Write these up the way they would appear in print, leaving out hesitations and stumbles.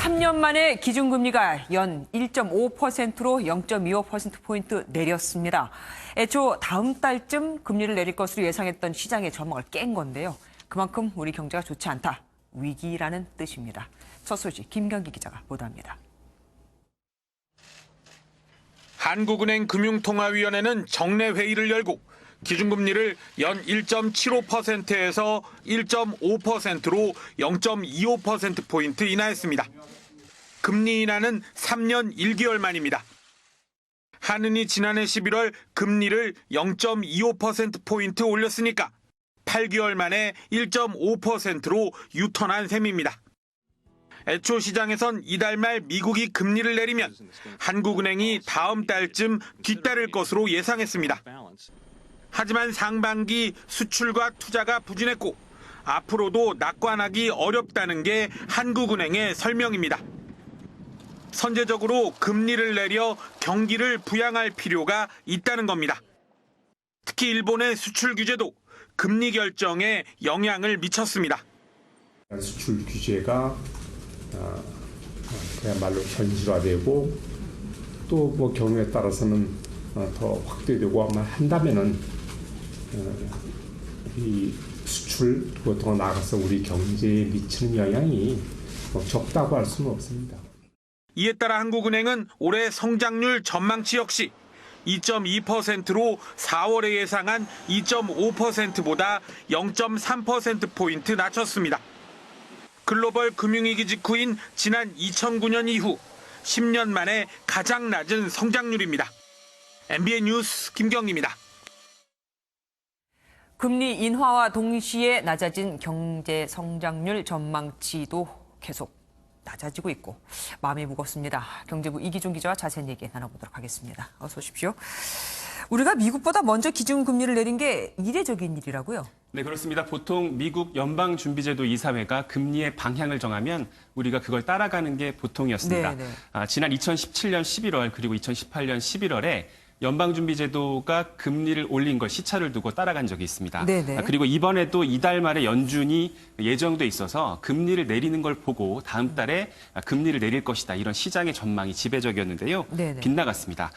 3년 만에 기준금리가 연 1.5%로 0.25%포인트 내렸습니다. 애초 다음 달쯤 금리를 내릴 것으로 예상했던 시장의 전망을 깬 건데요. 그만큼 우리 경제가 좋지 않다. 위기라는 뜻입니다. 첫 소식 김경기 기자가 보도합니다. 한국은행 금융통화위원회는 정례 회의를 열고 기준금리를 연 1.75%에서 1.5%로 0.25%포인트 인하했습니다. 금리 인하는 3년 1개월 만입니다. 한은이 지난해 11월 금리를 0.25%포인트 올렸으니까 8개월 만에 1.5%로 유턴한 셈입니다. 애초 시장에선 이달 말 미국이 금리를 내리면 한국은행이 다음 달쯤 뒤따를 것으로 예상했습니다. 하지만 상반기 수출과 투자가 부진했고 앞으로도 낙관하기 어렵다는 게 한국은행의 설명입니다. 선제적으로 금리를 내려 경기를 부양할 필요가 있다는 겁니다. 특히 일본의 수출 규제도 금리 결정에 영향을 미쳤습니다. 수출 규제가 그야말로 현실화되고 또 뭐 경우에 따라서는 더 확대되고 아마 한다면은 이 수출 그리고 더 나아가서 우리 경제에 미치는 영향이 적다고 할 수는 없습니다. 이에 따라 한국은행은 올해 성장률 전망치 역시 2.2%로 4월에 예상한 2.5%보다 0.3%포인트 낮췄습니다. 글로벌 금융위기 직후인 지난 2009년 이후 10년 만에 가장 낮은 성장률입니다. MBN 뉴스 김경리입니다. 금리 인하와 동시에 낮아진 경제 성장률 전망치도 계속 낮아지고 있고 마음이 무겁습니다. 경제부 이기준 기자와 자세한 얘기 나눠보도록 하겠습니다. 어서 오십시오. 우리가 미국보다 먼저 기준금리를 내린 게 이례적인 일이라고요? 네, 그렇습니다. 보통 미국 연방준비제도 이사회가 금리의 방향을 정하면 우리가 그걸 따라가는 게 보통이었습니다. 지난 2017년 11월 그리고 2018년 11월에 연방준비제도가 금리를 올린 걸 시차를 두고 따라간 적이 있습니다. 그리고 이번에도 이달 말에 연준이 예정돼 있어서 금리를 내리는 걸 보고 다음 달에 금리를 내릴 것이다. 이런 시장의 전망이 지배적이었는데요. 빗나갔습니다.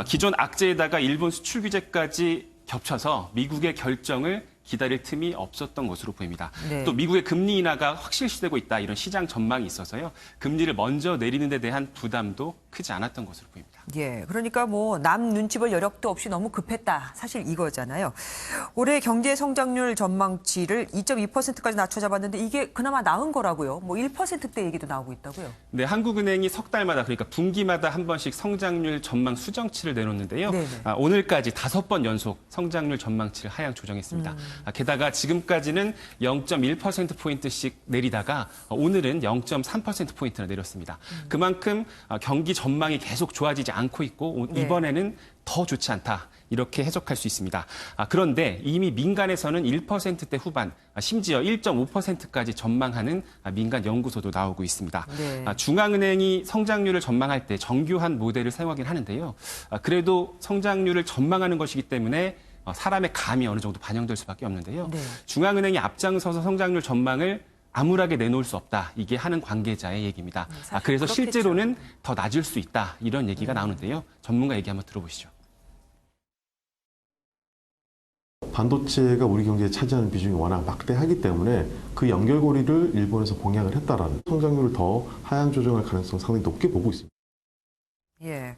기존 악재에다가 일본 수출 규제까지 겹쳐서 미국의 결정을 기다릴 틈이 없었던 것으로 보입니다. 또 미국의 금리 인하가 확실시되고 있다. 이런 시장 전망이 있어서요. 금리를 먼저 내리는 데 대한 부담도 크지 않았던 것으로 보입니다. 예, 그러니까 뭐 남 눈치 볼 여력도 없이 너무 급했다. 사실 이거잖아요. 올해 경제 성장률 전망치를 2.2%까지 낮춰 잡았는데 이게 그나마 나은 거라고요. 뭐 1%대 얘기도 나오고 있다고요. 네, 한국은행이 석 달마다 그러니까 분기마다 한 번씩 성장률 전망 수정치를 내놓는데요. 오늘까지 5번 연속 성장률 전망치를 하향 조정했습니다. 게다가 지금까지는 0.1%포인트씩 내리다가 오늘은 0.3%포인트나 내렸습니다. 그만큼 경기 전망이 계속 좋아지지 않고 있고 이번에는 더 좋지 않다. 이렇게 해석할 수 있습니다. 그런데 이미 민간에서는 1%대 후반, 심지어 1.5%까지 전망하는 민간 연구소도 나오고 있습니다. 중앙은행이 성장률을 전망할 때 정교한 모델을 사용하긴 하는데요. 그래도 성장률을 전망하는 것이기 때문에 사람의 감이 어느 정도 반영될 수밖에 없는데요. 중앙은행이 앞장서서 성장률 전망을 암울하게 내놓을 수 없다. 이게 하는 관계자의 얘기입니다. 그래서 그렇겠죠. 실제로는 더 낮을 수 있다. 이런 얘기가 나오는데요. 전문가 얘기 한번 들어보시죠. 반도체가 우리 경제에 차지하는 비중이 워낙 막대하기 때문에 그 연결고리를 일본에서 공약을 했다라는 성장률을 더 하향 조정할 가능성 상당히 높게 보고 있습니다. 예.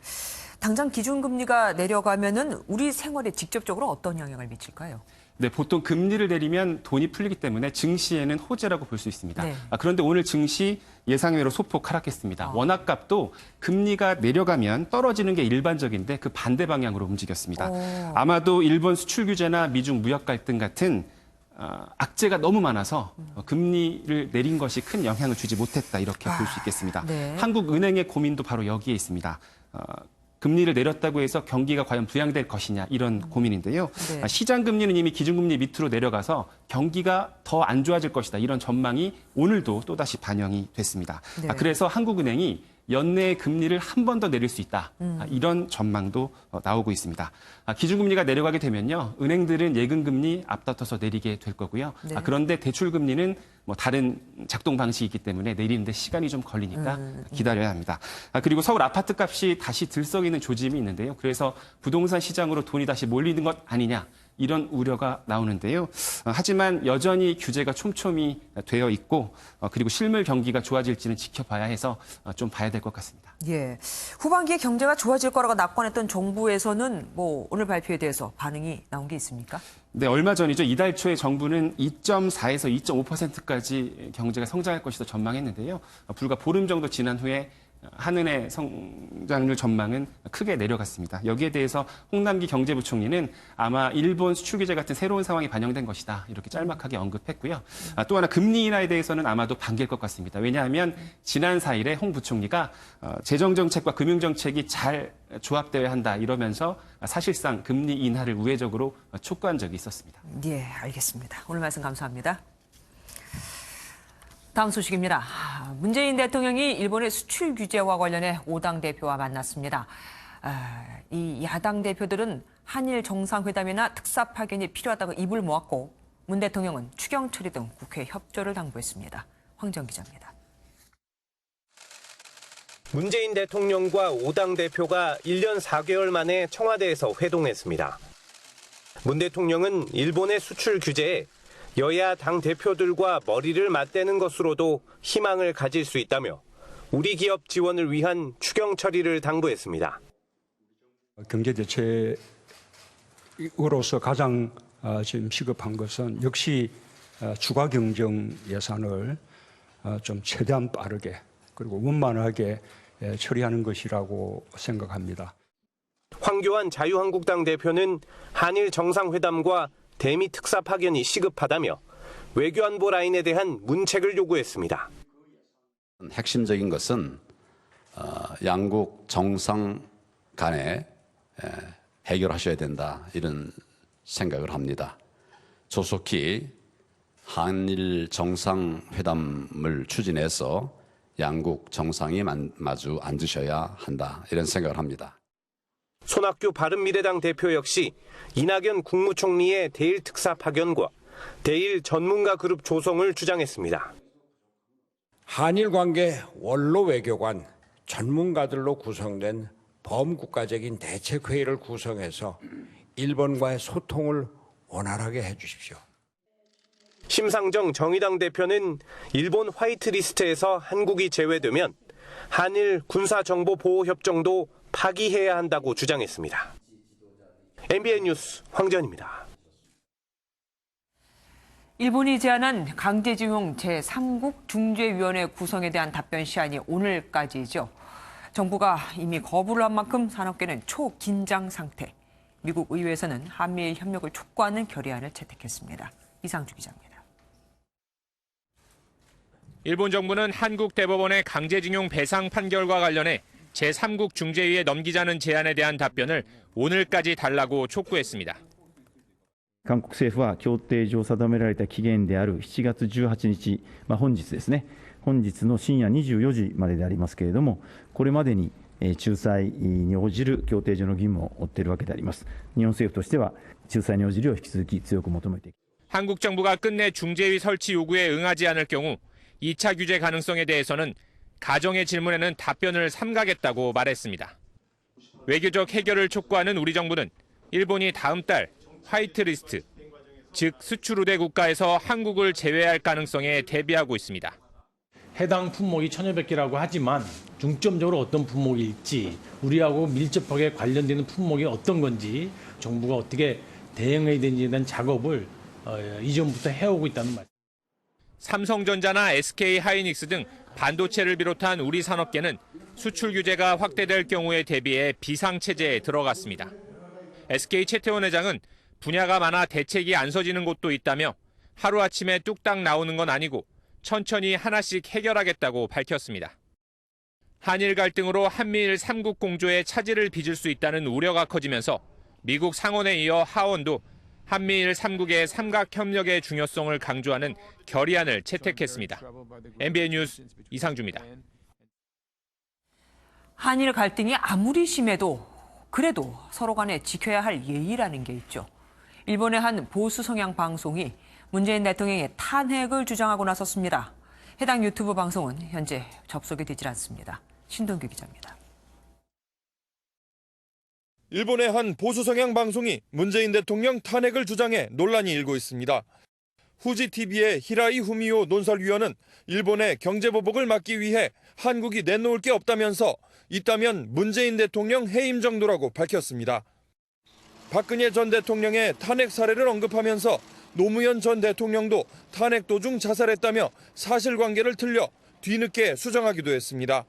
당장 기준금리가 내려가면은 우리 생활에 직접적으로 어떤 영향을 미칠까요? 네, 보통 금리를 내리면 돈이 풀리기 때문에 증시에는 호재라고 볼 수 있습니다. 그런데 오늘 증시 예상외로 소폭 하락했습니다. 원화값도 금리가 내려가면 떨어지는 게 일반적인데 그 반대 방향으로 움직였습니다. 아마도 일본 수출 규제나 미중 무역 갈등 같은 악재가 너무 많아서 금리를 내린 것이 큰 영향을 주지 못했다 이렇게 볼 수 있겠습니다. 한국은행의 고민도 바로 여기에 있습니다. 금리를 내렸다고 해서 경기가 과연 부양될 것이냐 이런 고민인데요. 시장 금리는 이미 기준금리 밑으로 내려가서 경기가 더 안 좋아질 것이다 이런 전망이 오늘도 또다시 반영이 됐습니다. 그래서 한국은행이 연내 금리를 한 번 더 내릴 수 있다. 이런 전망도 나오고 있습니다. 기준금리가 내려가게 되면요, 은행들은 예금금리 앞다퉈서 내리게 될 거고요. 네. 그런데 대출금리는 뭐 다른 작동 방식이 있기 때문에 내리는데 시간이 좀 걸리니까 기다려야 합니다. 그리고 서울 아파트 값이 다시 들썩이는 조짐이 있는데요. 그래서 부동산 시장으로 돈이 다시 몰리는 것 아니냐, 이런 우려가 나오는데요. 하지만 여전히 규제가 촘촘히 되어 있고, 그리고 실물 경기가 좋아질지는 지켜봐야 해서 좀 봐야 될 것 같습니다. 예. 후반기에 경제가 좋아질 거라고 낙관했던 정부에서는 뭐 오늘 발표에 대해서 반응이 나온 게 있습니까? 네, 얼마 전이죠. 이달 초에 정부는 2.4에서 2.5%까지 경제가 성장할 것이다 전망했는데요. 불과 보름 정도 지난 후에 한은의 성장률 전망은 크게 내려갔습니다. 여기에 대해서 홍남기 경제부총리는 아마 일본 수출 규제 같은 새로운 상황이 반영된 것이다, 이렇게 짤막하게 언급했고요. 또 하나 금리 인하에 대해서는 아마도 반길 것 같습니다. 왜냐하면 지난 4일에 홍 부총리가 재정정책과 금융정책이 잘 조합되어야 한다, 이러면서 사실상 금리 인하를 우회적으로 촉구한 적이 있었습니다. 예, 알겠습니다. 오늘 말씀 감사합니다. 다음 소식입니다. 문재인 대통령이 일본의 수출 규제와 관련해 5당 대표와 만났습니다. 이 야당 대표들은 한일 정상회담이나 특사 파견이 필요하다고 입을 모았고, 문 대통령은 추경 처리 등 국회 협조를 당부했습니다. 황정 기자입니다. 문재인 대통령과 5당 대표가 1년 4개월 만에 청와대에서 회동했습니다. 문 대통령은 일본의 수출 규제에 여야 당 대표들과 머리를 맞대는 것으로도 희망을 가질 수 있다며 우리 기업 지원을 위한 추경 처리를 당부했습니다. 경제 대책으로서 가장 지금 시급한 것은 역시 추가 경정 예산을 좀 최대한 빠르게 그리고 원만하게 처리하는 것이라고 생각합니다. 황교안 자유한국당 대표는 한일 정상회담과 대미 특사 파견이 시급하다며 외교안보 라인에 대한 문책을 요구했습니다. 핵심적인 것은 양국 정상 간에 해결하셔야 된다, 이런 생각을 합니다. 조속히 한일 정상회담을 추진해서 양국 정상이 마주 앉으셔야 한다, 이런 생각을 합니다. 손학규 바른미래당 대표 역시 이낙연 국무총리의 대일 특사 파견과 대일 전문가 그룹 조성을 주장했습니다. 한일 관계 원로 외교관 전문가들로 구성된 범국가적인 대책회의를 구성해서 일본과의 소통을 원활하게 해주십시오. 심상정 정의당 대표는 일본 화이트리스트에서 한국이 제외되면 한일 군사정보보호협정도 파기해야 한다고 주장했습니다. MBN 뉴스 황전입니다. 일본이 제안한 강제징용 제3국 중재위원회 구성에 대한 답변 시한이 오늘까지죠. 정부가 이미 거부를 한 만큼 산업계는 초긴장 상태. 미국 의회에서는 한미일 협력을 촉구하는 결의안을 채택했습니다. 이상주 기자입니다. 일본 정부는 한국 대법원의 강제징용 배상 판결과 관련해 제3국 중재위에 넘기자는 제안에 대한 답변을 오늘까지 달라고 촉구했습니다. 韓国政府は協定上定められた期限である7月18日、本日ですね、本日の深夜24時まででありますけれども、これまでに仲裁に応じる協定上の義務を負っているわけであります。日本政府としては仲裁に応じるよう引き続き強く求めていきます。 한국 정부가 끝내 중재위 설치 요구에 응하지 않을 경우 2차 규제 가능성에 대해서는 가정의 질문에는 답변을 삼가겠다고 말했습니다. 외교적 해결을 촉구하는 우리 정부는 일본이 다음 달 화이트리스트, 즉 수출 우대 국가에서 한국을 제외할 가능성에 대비하고 있습니다. 해당 품목이 1,500개라고 하지만 중점적으로 어떤 품목일지, 우리하고 밀접하게 관련되는 품목이 어떤 건지, 정부가 어떻게 대응해야 되는지에 대한 작업을 이전부터 해오고 있다는 말. 삼성전자나 SK하이닉스 등 반도체를 비롯한 우리 산업계는 수출 규제가 확대될 경우에 대비해 비상체제에 들어갔습니다. SK 최태원 회장은 분야가 많아 대책이 안 서지는 곳도 있다며 하루아침에 뚝딱 나오는 건 아니고 천천히 하나씩 해결하겠다고 밝혔습니다. 한일 갈등으로 한미일 3국 공조에 차질을 빚을 수 있다는 우려가 커지면서 미국 상원에 이어 하원도 한미일 3국의 삼각협력의 중요성을 강조하는 결의안을 채택했습니다. MBN 뉴스 이상주입니다. 한일 갈등이 아무리 심해도 그래도 서로 간에 지켜야 할 예의라는 게 있죠. 일본의 한 보수 성향 방송이 문재인 대통령의 탄핵을 주장하고 나섰습니다. 해당 유튜브 방송은 현재 접속이 되질 않습니다. 신동규 기자입니다. 일본의 한 보수 성향 방송이 문재인 대통령 탄핵을 주장해 논란이 일고 있습니다. 후지 TV의 히라이 후미오 논설위원은 일본의 경제 보복을 막기 위해 한국이 내놓을 게 없다면서 있다면 문재인 대통령 해임 정도라고 밝혔습니다. 박근혜 전 대통령의 탄핵 사례를 언급하면서 노무현 전 대통령도 탄핵 도중 자살했다며 사실관계를 틀려 뒤늦게 수정하기도 했습니다.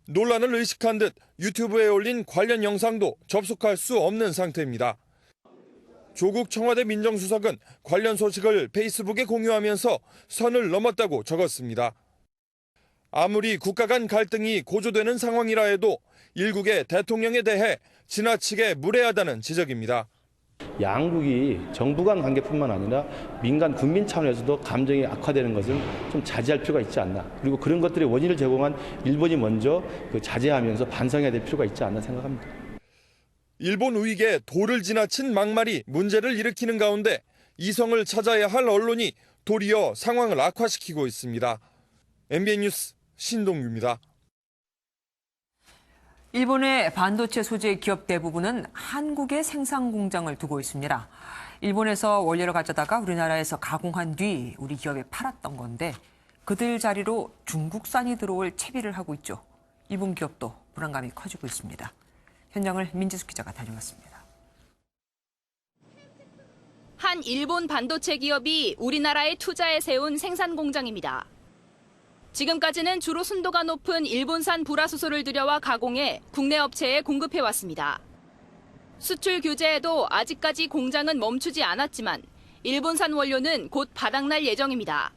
논란을 의식한 듯 유튜브에 올린 관련 영상도 접속할 수 없는 상태입니다. 조국 청와대 민정수석은 관련 소식을 페이스북에 공유하면서 선을 넘었다고 적었습니다. 아무리 국가 간 갈등이 고조되는 상황이라 해도 일국의 대통령에 대해 지나치게 무례하다는 지적입니다. 양국이 정부 간 관계뿐만 아니라 민간 국민 차원에서도 감정이 악화되는 것을 좀 자제할 필요가 있지 않나. 그리고 그런 것들의 원인을 제공한 일본이 먼저 자제하면서 반성해야 될 필요가 있지 않나 생각합니다. 일본 우익의 도를 지나친 막말이 문제를 일으키는 가운데 이성을 찾아야 할 언론이 도리어 상황을 악화시키고 있습니다. MBN 뉴스 신동규입니다. 일본의 반도체 소재 기업 대부분은 한국에 생산 공장을 두고 있습니다. 일본에서 원료를 가져다가 우리나라에서 가공한 뒤 우리 기업에 팔았던 건데 그들 자리로 중국산이 들어올 채비를 하고 있죠. 일본 기업도 불안감이 커지고 있습니다. 현장을 민지숙 기자가 다녀왔습니다. 한 일본 반도체 기업이 우리나라에 투자해 세운 생산 공장입니다. 지금까지는 주로 순도가 높은 일본산 불화수소를 들여와 가공해 국내 업체에 공급해왔습니다. 수출 규제에도 아직까지 공장은 멈추지 않았지만 일본산 원료는 곧 바닥날 예정입니다.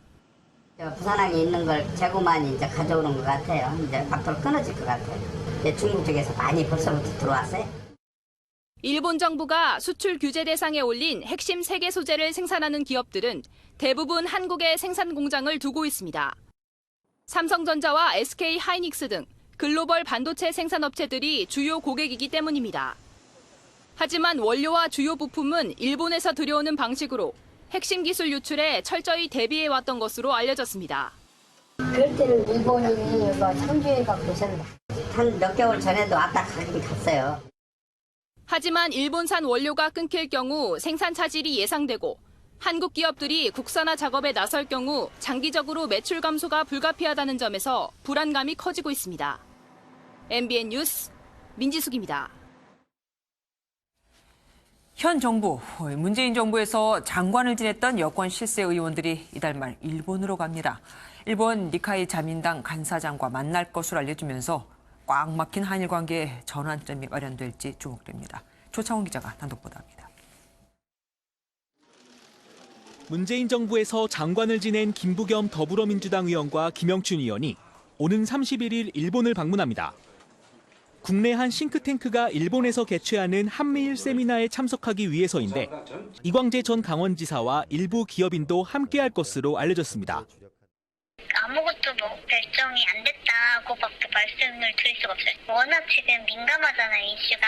부산항에 있는 걸 재고만 이제 가져오는 것 같아요. 이제 앞으로 끊어질 것 같아요. 이제 중국 쪽에서 많이 벌써부터 들어왔어요. 일본 정부가 수출 규제 대상에 올린 핵심 3개 소재를 생산하는 기업들은 대부분 한국에 생산 공장을 두고 있습니다. 삼성전자와 SK 하이닉스 등 글로벌 반도체 생산업체들이 주요 고객이기 때문입니다. 하지만 원료와 주요 부품은 일본에서 들여오는 방식으로 핵심 기술 유출에 철저히 대비해왔던 것으로 알려졌습니다. 그럴 때는 일본인이 상주해 갖고 있었는데 한 몇 개월 전에도 왔다 가긴 갔어요. 하지만 일본산 원료가 끊길 경우 생산 차질이 예상되고 한국 기업들이 국산화 작업에 나설 경우 장기적으로 매출 감소가 불가피하다는 점에서 불안감이 커지고 있습니다. MBN 뉴스 민지숙입니다. 현 정부, 문재인 정부에서 장관을 지냈던 여권 실세 의원들이 이달 말 일본으로 갑니다. 일본 니카이 자민당 간사장과 만날 것으로 알려지면서 꽉 막힌 한일 관계에 전환점이 마련될지 주목됩니다. 조창훈 기자가 단독 보도합니다. 문재인 정부에서 장관을 지낸 김부겸 더불어민주당 의원과 김영춘 의원이 오는 31일 일본을 방문합니다. 국내 한 싱크탱크가 일본에서 개최하는 한미일 세미나에 참석하기 위해서인데 이광재 전 강원지사와 일부 기업인도 함께할 것으로 알려졌습니다. 아무것도 결정이 안 됐다고밖에 말씀을 드릴 수가 없어요. 워낙 지금 민감하잖아요, 이슈가.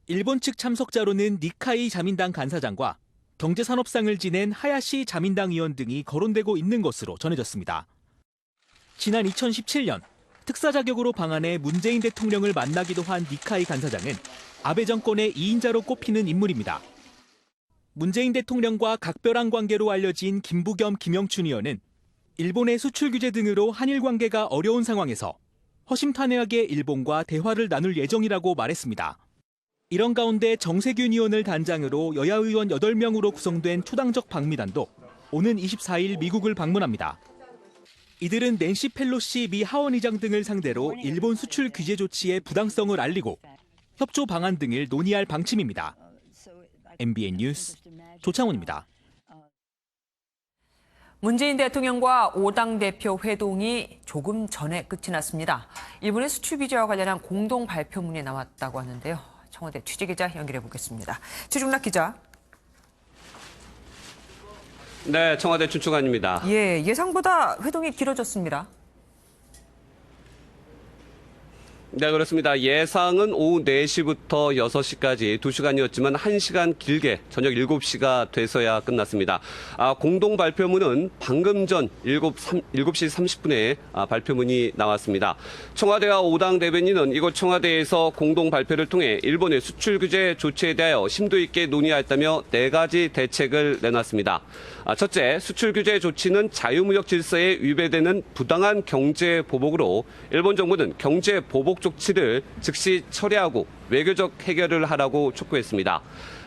일본 측 참석자로는 니카이 자민당 간사장과 경제산업상을 지낸 하야시 자민당 의원 등이 거론되고 있는 것으로 전해졌습니다. 지난 2017년 특사 자격으로 방한해 문재인 대통령을 만나기도 한 니카이 간사장은 아베 정권의 2인자로 꼽히는 인물입니다. 문재인 대통령과 각별한 관계로 알려진 김부겸, 김영춘 의원은 일본의 수출 규제 등으로 한일 관계가 어려운 상황에서 허심탄회하게 일본과 대화를 나눌 예정이라고 말했습니다. 이런 가운데 정세균 의원을 단장으로 여야 의원 8명으로 구성된 초당적 방미단도 오는 24일 미국을 방문합니다. 이들은 낸시 펠로시 미 하원의장 등을 상대로 일본 수출 규제 조치의 부당성을 알리고 협조 방안 등을 논의할 방침입니다. MBN 뉴스 조창훈입니다. 문재인 대통령과 5당 대표 회동이 조금 전에 끝이 났습니다. 일본의 수출 규제와 관련한 공동 발표문이 나왔다고 하는데요. 청와대 취재기자 연결해 보겠습니다. 최중락 기자. 네, 청와대 춘추관입니다. 예상보다 회동이 길어졌습니다. 네, 그렇습니다. 예상은 오후 4시부터 6시까지 2시간이었지만 1시간 길게 저녁 7시가 돼서야 끝났습니다. 공동 발표문은 방금 전 7시 30분에 발표문이 나왔습니다. 청와대와 5당 대변인은 이곳 청와대에서 공동 발표를 통해 일본의 수출 규제 조치에 대하여 심도 있게 논의하였다며 4가지 대책을 내놨습니다. 첫째, 수출 규제 조치는 자유무역 질서에 위배되는 부당한 경제 보복으로 일본 정부는 경제 보복 조치를 즉시 처리하고 외교적 해결을 하라고 촉구했습니다.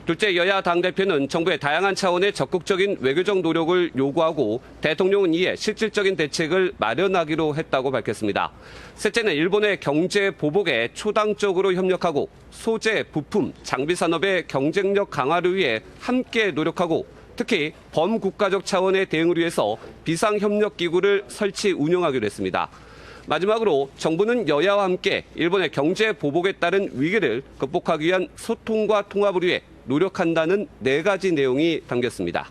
둘째, 여야 당대표는 정부의 다양한 차원의 적극적인 외교적 노력을 요구하고 대통령은 이에 실질적인 대책을 마련하기로 했다고 밝혔습니다. 셋째는 일본의 경제 보복에 초당적으로 협력하고 소재, 부품, 장비 산업의 경쟁력 강화를 위해 함께 노력하고 특히 범국가적 차원의 대응을 위해서 비상협력기구를 설치 운영하기로 했습니다. 마지막으로 정부는 여야와 함께 일본의 경제 보복에 따른 위기를 극복하기 위한 소통과 통합을 위해 노력한다는 4가지 내용이 담겼습니다.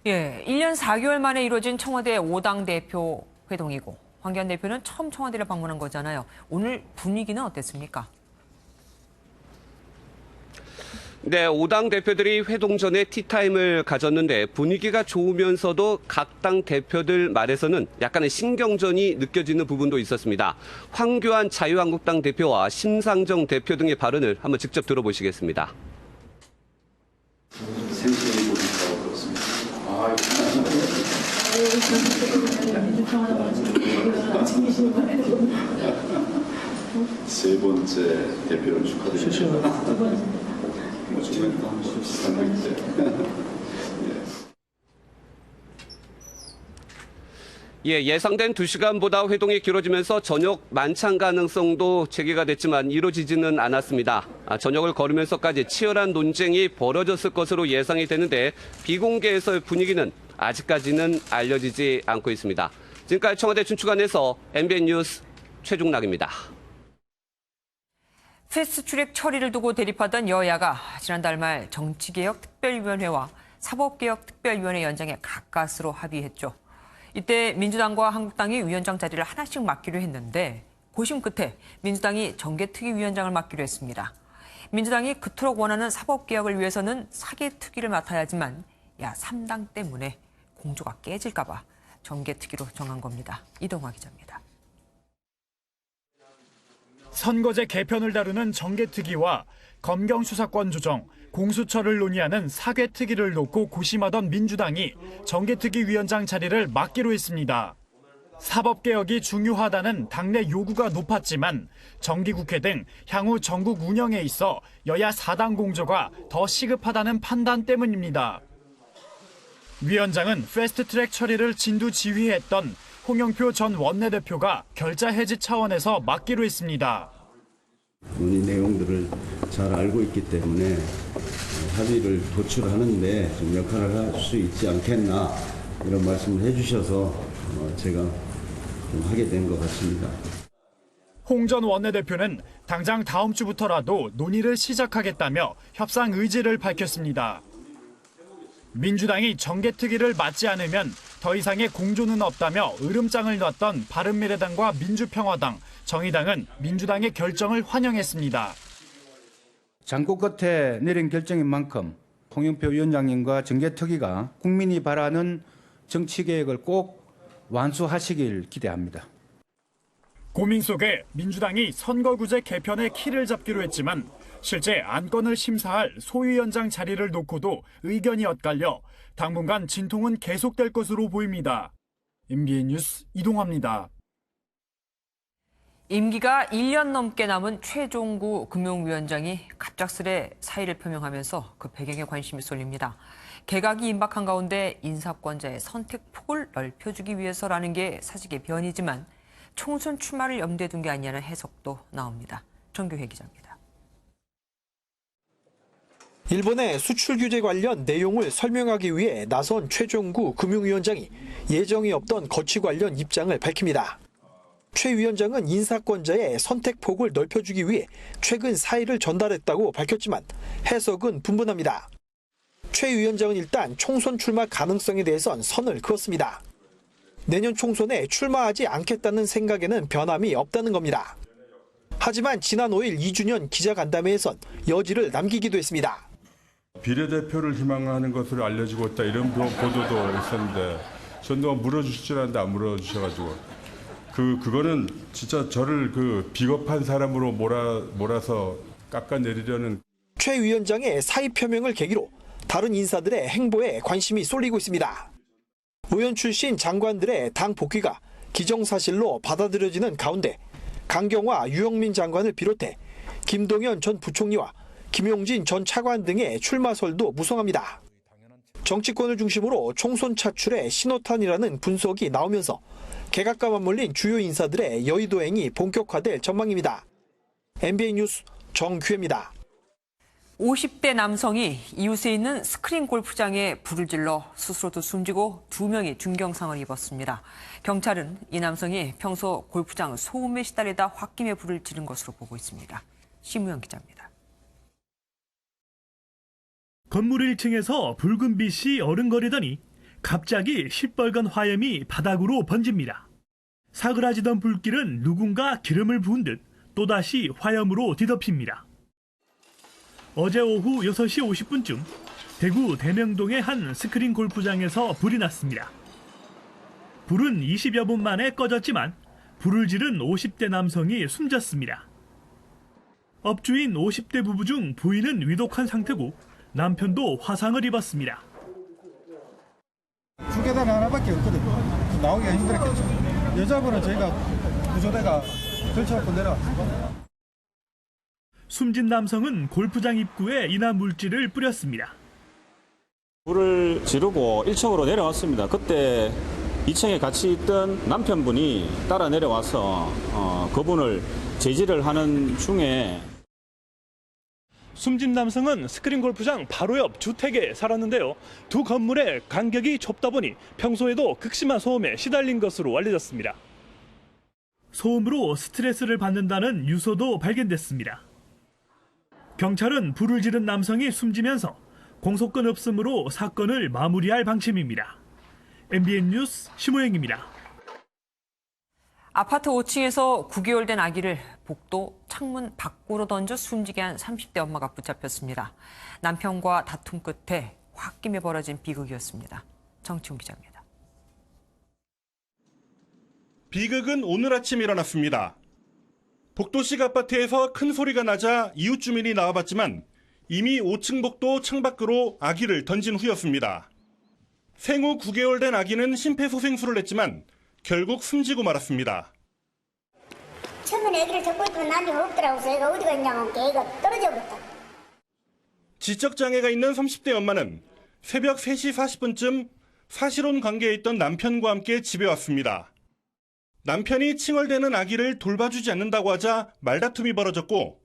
예, 1년 4개월 만에 이루어진 청와대 5당 대표 회동이고 황교안 대표는 처음 청와대를 방문한 거잖아요. 오늘 분위기는 어땠습니까? 네, 5당 대표들이 회동 전에 티타임을 가졌는데 분위기가 좋으면서도 각 당 대표들 말에서는 약간의 신경전이 느껴지는 부분도 있었습니다. 황교안 자유한국당 대표와 심상정 대표 등의 발언을 한번 직접 들어보시겠습니다. 생생히 보신다고 그렇습니다. 세 번째 대표를 축하드립니다. 예, 예상된 2시간보다 회동이 길어지면서 저녁 만찬 가능성도 제기가 됐지만 이루어지지는 않았습니다. 저녁을 거르면서까지 치열한 논쟁이 벌어졌을 것으로 예상이 되는데 비공개에서의 분위기는 아직까지는 알려지지 않고 있습니다. 지금까지 청와대 춘추관에서 MBN 뉴스 최중락입니다. 패스트트랙 처리를 두고 대립하던 여야가 지난달 말 정치개혁 특별위원회와 사법개혁 특별위원회 연장에 가까스로 합의했죠. 이때 민주당과 한국당이 위원장 자리를 하나씩 맡기로 했는데 고심 끝에 민주당이 정개특위위원장을 맡기로 했습니다. 민주당이 그토록 원하는 사법개혁을 위해서는 사개특위를 맡아야 하지만 3당 때문에 공조가 깨질까 봐 정개특위로 정한 겁니다. 이동화 기자입니다. 선거제 개편을 다루는 정개특위와 검경수사권 조정, 공수처를 논의하는 사개특위를 놓고 고심하던 민주당이 정개특위 위원장 자리를 맡기로 했습니다. 사법개혁이 중요하다는 당내 요구가 높았지만 정기국회 등 향후 전국 운영에 있어 여야 4당 공조가 더 시급하다는 판단 때문입니다. 위원장은 패스트트랙 처리를 진두지휘했던 홍영표 전 원내대표가 결자 해지 차원에서 맡기로 했습니다. 논의 내용들을 잘 알고 있기 때문에 합의를 도출하는데 좀 역할을 할 수 있지 않겠나 이런 말씀을 해주셔서 제가 좀 하게 된 것 같습니다. 홍 전 원내대표는 당장 다음 주부터라도 논의를 시작하겠다며 협상 의지를 밝혔습니다. 민주당이 정개특위를 맡지 않으면 더 이상의 공조는 없다며 으름장을 놨던 바른미래당과 민주평화당, 정의당은 민주당의 결정을 환영했습니다. 장고 끝에 내린 결정인 만큼 홍영표 위원장님과 정개특위가 국민이 바라는 정치개혁을 꼭 완수하시길 기대합니다. 고민 속에 민주당이 선거구제 개편에 키를 잡기로 했지만 실제 안건을 심사할 소위원장 자리를 놓고도 의견이 엇갈려 당분간 진통은 계속될 것으로 보입니다. MBN 뉴스 이동화입니다. 임기가 1년 넘게 남은 최종구 금융위원장이 갑작스레 사의를 표명하면서 그 배경에 관심이 쏠립니다. 개각이 임박한 가운데 인사권자의 선택폭을 넓혀주기 위해서라는 게 사직의 변이지만 총선 출마를 염두에 둔 게 아니냐는 해석도 나옵니다. 정규혜 기자입니다. 일본의 수출 규제 관련 내용을 설명하기 위해 나선 최종구 금융위원장이 예정이 없던 거취 관련 입장을 밝힙니다. 최 위원장은 인사권자의 선택폭을 넓혀주기 위해 최근 사의를 전달했다고 밝혔지만 해석은 분분합니다. 최 위원장은 일단 총선 출마 가능성에 대해선 선을 그었습니다. 내년 총선에 출마하지 않겠다는 생각에는 변함이 없다는 겁니다. 하지만 지난 5일 2주년 기자간담회에선 여지를 남기기도 했습니다. 비례대표를 희망하는 것으로 알려지고 있다 이런 보도도 있었는데 전동안 물어주시질 않는데 안 물어주셔가지고 그거는 진짜 저를 비겁한 사람으로 몰아서 깎아내리려는. 최 위원장의 사의 표명을 계기로 다른 인사들의 행보에 관심이 쏠리고 있습니다. 의원 출신 장관들의 당 복귀가 기정사실로 받아들여지는 가운데 강경화 유영민 장관을 비롯해 김동연 전 부총리와 김용진 전 차관 등의 출마설도 무성합니다. 정치권을 중심으로 총선 차출의 신호탄이라는 분석이 나오면서 개각과 맞물린 주요 인사들의 여의도행이 본격화될 전망입니다. MBN 뉴스 정규혜입니다. 50대 남성이 이웃에 있는 스크린 골프장에 불을 질러 스스로도 숨지고 2명이 중경상을 입었습니다. 경찰은 이 남성이 평소 골프장 소음에 시달리다 홧김에 불을 지른 것으로 보고 있습니다. 심우영 기자입니다. 건물 1층에서 붉은 빛이 어른거리더니 갑자기 시뻘건 화염이 바닥으로 번집니다. 사그라지던 불길은 누군가 기름을 부은 듯 또다시 화염으로 뒤덮입니다. 어제 오후 6시 50분쯤 대구 대명동의 한 스크린 골프장에서 불이 났습니다. 불은 20여 분 만에 꺼졌지만 불을 지른 50대 남성이 숨졌습니다. 업주인 50대 부부 중 부인은 위독한 상태고 남편도 화상을 입었습니다. 주계단 하나밖에 없거든요. 나오기가 힘들었겠죠. 여자분은 저희가 구조대가 걸쳐갖고 내려왔습니다. 숨진 남성은 골프장 입구에 인화 물질을 뿌렸습니다. 불을 지르고 1층으로 내려왔습니다. 그때 2층에 같이 있던 남편분이 따라 내려와서 그분을 제지를 하는 중에 숨진 남성은 스크린 골프장 바로 옆 주택에 살았는데요. 두 건물의 간격이 좁다 보니 평소에도 극심한 소음에 시달린 것으로 알려졌습니다. 소음으로 스트레스를 받는다는 유서도 발견됐습니다. 경찰은 불을 지른 남성이 숨지면서 공소권 없음으로 사건을 마무리할 방침입니다. MBN 뉴스 심호영입니다. 아파트 5층에서 9개월 된 아기를 복도 창문 밖으로 던져 숨지게 한 30대 엄마가 붙잡혔습니다. 남편과 다툼 끝에 홧김에 벌어진 비극이었습니다. 정치훈 기자입니다. 비극은 오늘 아침 일어났습니다. 복도식 아파트에서 큰 소리가 나자 이웃 주민이 나와봤지만 이미 5층 복도 창밖으로 아기를 던진 후였습니다. 생후 9개월 된 아기는 심폐소생술을 했지만 결국 숨지고 말았습니다. 처음에 아기를 잡고 있으면 난리 없더라고요. 애가 어디가 있냐고 애가 떨어져 버렸다. 지적장애가 있는 30대 엄마는 새벽 3시 40분쯤 사실혼 관계에 있던 남편과 함께 집에 왔습니다. 남편이 칭얼대는 아기를 돌봐주지 않는다고 하자 말다툼이 벌어졌고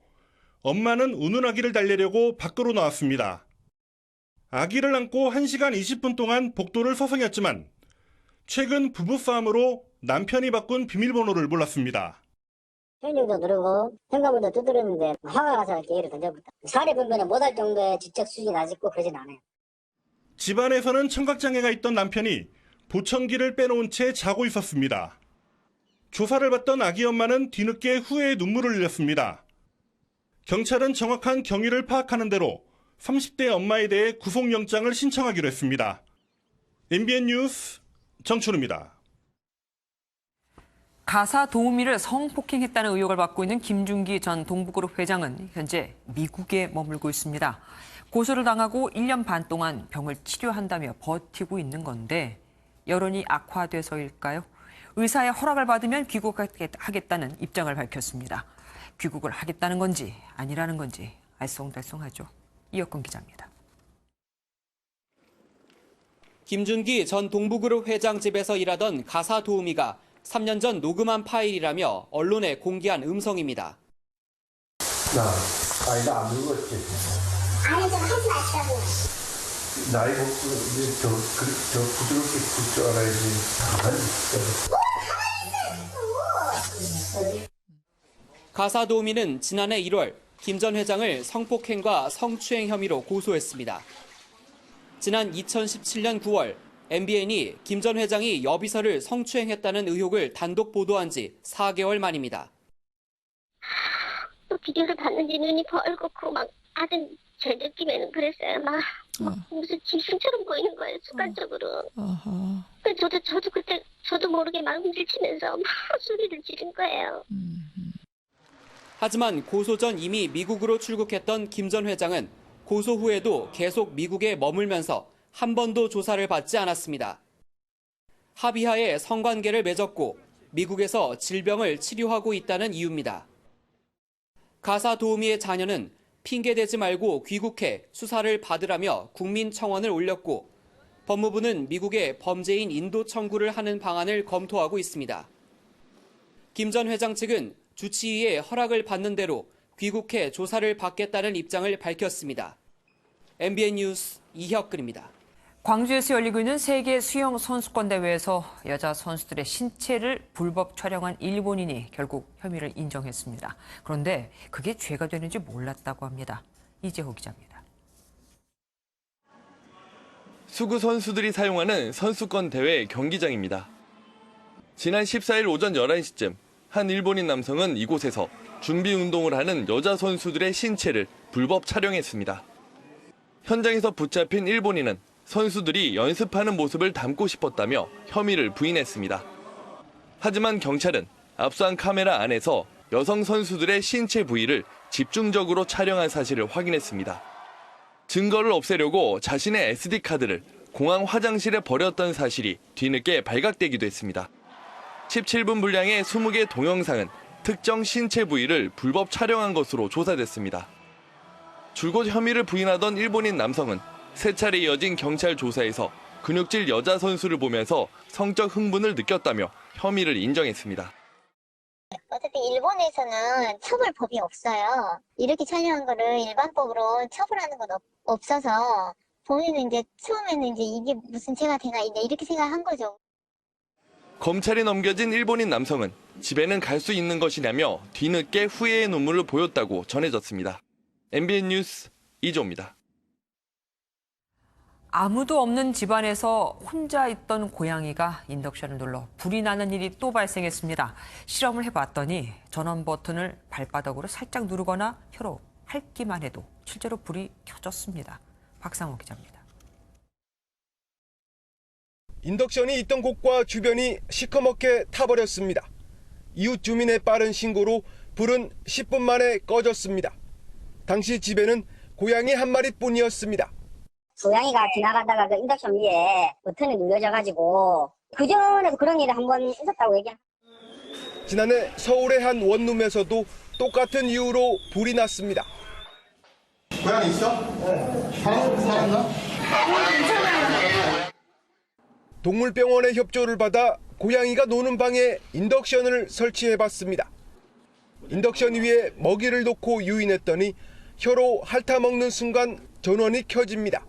엄마는 우는 아기를 달래려고 밖으로 나왔습니다. 아기를 안고 1시간 20분 동안 복도를 서성였지만 최근 부부싸움으로 남편이 바꾼 비밀번호를 몰랐습니다. 현금도 누르고 현금도 두드렸는데 화가 나서 애를 던져버렸다. 사례 분별은 못할 정도의 지적 수준이 낮고 그러진 않아요. 집안에서는 청각장애가 있던 남편이 보청기를 빼놓은 채 자고 있었습니다. 조사를 받던 아기 엄마는 뒤늦게 후회의 눈물을 흘렸습니다. 경찰은 정확한 경위를 파악하는 대로 30대 엄마에 대해 구속영장을 신청하기로 했습니다. MBN 뉴스 정춘우입니다. 가사 도우미를 성폭행했다는 의혹을 받고 있는 김준기 전 동부그룹 회장은 현재 미국에 머물고 있습니다. 고소를 당하고 1년 반 동안 병을 치료한다며 버티고 있는 건데 여론이 악화돼서일까요? 의사의 허락을 받으면 귀국하겠다는 입장을 밝혔습니다. 귀국을 하겠다는 건지 아니라는 건지 알쏭달쏭하죠. 이혁근 기자입니다. 김준기 전 동부그룹 회장 집에서 일하던 가사 도우미가 3년 전 녹음한 파일이라며 언론에 공개한 음성입니다. 아이가 안 늙었지? 아니 좀 하지 마시라고. 나이 먹고 저 부드럽게 굴 줄 알아야지. 가사 도우미는 지난해 1월 김 전 회장을 성폭행과 성추행 혐의로 고소했습니다. 지난 2017년 9월 MBN이 김 전 회장이 여비서를 성추행했다는 의혹을 단독 보도한 지 4개월 만입니다. 비디오를 봤는지 눈이 벌겋고 막 아주 제 느낌에는 그랬어요. 막 무슨 짐승처럼 보이는 거예요, 순간적으로. 저도 그때 저도 모르게 막 움찔치면서 막 소리를 지른 거예요. 하지만 고소 전 이미 미국으로 출국했던 김 전 회장은 고소 후에도 계속 미국에 머물면서 한 번도 조사를 받지 않았습니다. 합의하에 성관계를 맺었고 미국에서 질병을 치료하고 있다는 이유입니다. 가사 도우미의 자녀는 핑계대지 말고 귀국해 수사를 받으라며 국민청원을 올렸고 법무부는 미국에 범죄인 인도 청구를 하는 방안을 검토하고 있습니다. 김 전 회장 측은 주치의의 허락을 받는 대로 귀국해 조사를 받겠다는 입장을 밝혔습니다. MBN 뉴스 이혁근입니다. 광주에서 열리고 있는 세계 수영 선수권 대회에서 여자 선수들의 신체를 불법 촬영한 일본인이 결국 혐의를 인정했습니다. 그런데 그게 죄가 되는지 몰랐다고 합니다. 이재호 기자입니다. 수구 선수들이 사용하는 선수권 대회 경기장입니다. 지난 14일 오전 11시쯤 한 일본인 남성은 이곳에서 준비 운동을 하는 여자 선수들의 신체를 불법 촬영했습니다. 현장에서 붙잡힌 일본인은 선수들이 연습하는 모습을 담고 싶었다며 혐의를 부인했습니다. 하지만 경찰은 압수한 카메라 안에서 여성 선수들의 신체 부위를 집중적으로 촬영한 사실을 확인했습니다. 증거를 없애려고 자신의 SD카드를 공항 화장실에 버렸던 사실이 뒤늦게 발각되기도 했습니다. 17분 분량의 20개 동영상은 특정 신체 부위를 불법 촬영한 것으로 조사됐습니다. 줄곧 혐의를 부인하던 일본인 남성은 세 차례 이어진 경찰 조사에서 근육질 여자 선수를 보면서 성적 흥분을 느꼈다며 혐의를 인정했습니다. 어차피 일본에서는 처벌법이 없어요. 이렇게 촬영한 거를 일반법으로 처벌하는 건 없어서 본인은 이제 처음에는 이제 이게 무슨 죄가 되나 이렇게 생각한 거죠. 검찰에 넘겨진 일본인 남성은 집에는 갈 수 있는 것이냐며 뒤늦게 후회의 눈물을 보였다고 전해졌습니다. MBN 뉴스 이조입니다. 아무도 없는 집안에서 혼자 있던 고양이가 인덕션을 눌러 불이 나는 일이 또 발생했습니다. 실험을 해봤더니 전원 버튼을 발바닥으로 살짝 누르거나 혀로 핥기만 해도 실제로 불이 켜졌습니다. 박상호 기자입니다. 인덕션이 있던 곳과 주변이 시커멓게 타버렸습니다. 이웃 주민의 빠른 신고로 불은 10분 만에 꺼졌습니다. 당시 집에는 고양이 한 마리뿐이었습니다. 고양이가 지나가다가 그 인덕션 위에 버튼이 눌려져가지고 그전에도 그런 일이 한 번 있었다고 얘기합니다. 지난해 서울의 한 원룸에서도 똑같은 이유로 불이 났습니다. 고양이 있어? 네. 살았나? 동물병원의 협조를 받아 고양이가 노는 방에 인덕션을 설치해봤습니다. 인덕션 위에 먹이를 놓고 유인했더니 혀로 핥아먹는 순간 전원이 켜집니다.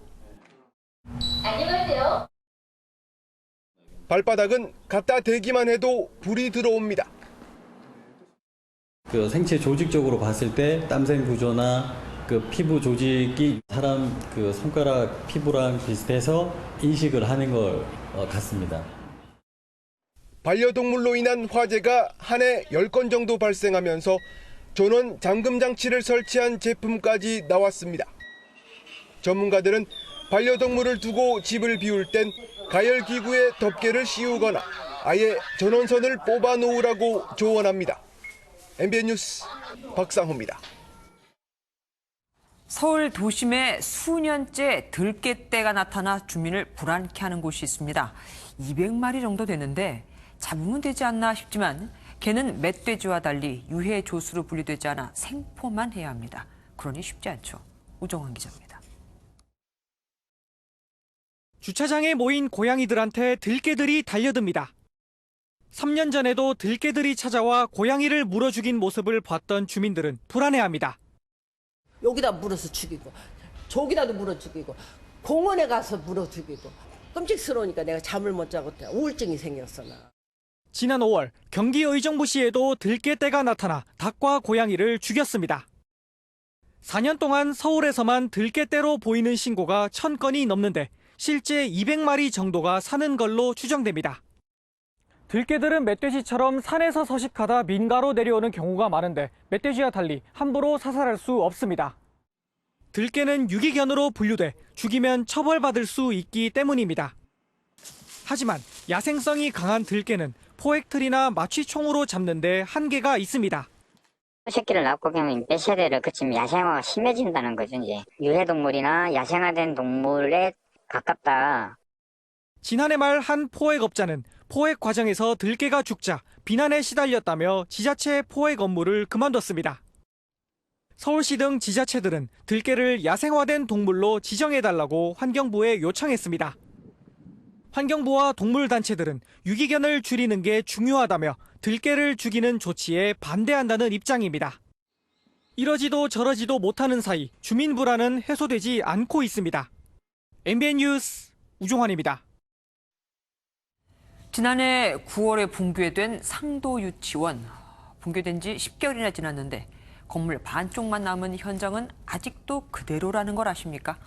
안녕하세요. 발바닥은 갖다 대기만 해도 불이 들어옵니다. 그 생체 조직적으로 봤을 때 땀샘 구조나 그 피부 조직이 사람 그 손가락 피부랑 비슷해서 인식을 하는 것 같습니다. 반려동물로 인한 화재가 한 해 10건 정도 발생하면서 전원 잠금 장치를 설치한 제품까지 나왔습니다. 전문가들은 반려동물을 두고 집을 비울 땐 가열 기구에 덮개를 씌우거나 아예 전원선을 뽑아 놓으라고 조언합니다. MBN 뉴스 박상호입니다. 서울 도심에 수년째 들개떼가 나타나 주민을 불안케 하는 곳이 있습니다. 200마리 정도 되는데 잡으면 되지 않나 싶지만 개는 멧돼지와 달리 유해 조수로 분리되지 않아 생포만 해야 합니다. 그러니 쉽지 않죠. 우정환 기자입니다. 주차장에 모인 고양이들한테 들개들이 달려듭니다. 3년 전에도 들개들이 찾아와 고양이를 물어 죽인 모습을 봤던 주민들은 불안해합니다. 여기다 물어서 죽이고 저기다도 물어 죽이고 공원에 가서 물어 죽이고 끔찍스러우니까 내가 잠을 못 자고 우울증이 생겼어 나. 지난 5월 경기 의정부시에도 들개떼가 나타나 닭과 고양이를 죽였습니다. 4년 동안 서울에서만 들개떼로 보이는 신고가 1000건이 넘는데 실제 200마리 정도가 사는 걸로 추정됩니다. 들개들은 멧돼지처럼 산에서 서식하다 민가로 내려오는 경우가 많은데 멧돼지와 달리 함부로 사살할 수 없습니다. 들개는 유기견으로 분류돼 죽이면 처벌받을 수 있기 때문입니다. 하지만 야생성이 강한 들개는 포획틀이나 마취총으로 잡는 데 한계가 있습니다. 새끼를 낳고 그냥 몇 세대를 그치면 야생화가 심해진다는 거죠. 이제 유해동물이나 야생화된 동물에 가깝다. 지난해 말 한 포획업자는 포획 과정에서 들개가 죽자 비난에 시달렸다며 지자체 포획 업무를 그만뒀습니다. 서울시 등 지자체들은 들개를 야생화된 동물로 지정해달라고 환경부에 요청했습니다. 환경부와 동물단체들은 유기견을 줄이는 게 중요하다며 들개를 죽이는 조치에 반대한다는 입장입니다. 이러지도 저러지도 못하는 사이 주민 불안은 해소되지 않고 있습니다. MBN 뉴스 우종환입니다. 지난해 9월에 붕괴된 상도 유치원. 붕괴된 지 10개월이나 지났는데 건물 반쪽만 남은 현장은 아직도 그대로라는 걸 아십니까?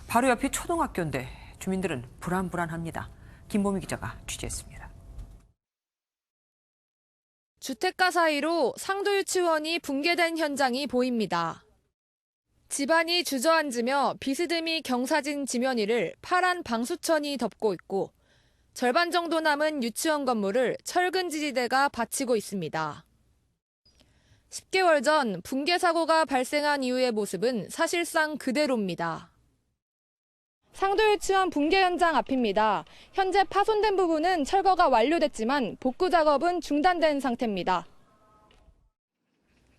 바로 옆이 초등학교인데 주민들은 불안합니다. 김보미 기자가 취재했습니다. 주택가 사이로 상도 유치원이 붕괴된 현장이 보입니다. 집안이 주저앉으며 비스듬히 경사진 지면위를 파란 방수천이 덮고 있고 절반 정도 남은 유치원 건물을 철근 지지대가 받치고 있습니다. 10개월 전 붕괴 사고가 발생한 이후의 모습은 사실상 그대로입니다. 상도 유치원 붕괴 현장 앞입니다. 현재 파손된 부분은 철거가 완료됐지만 복구 작업은 중단된 상태입니다.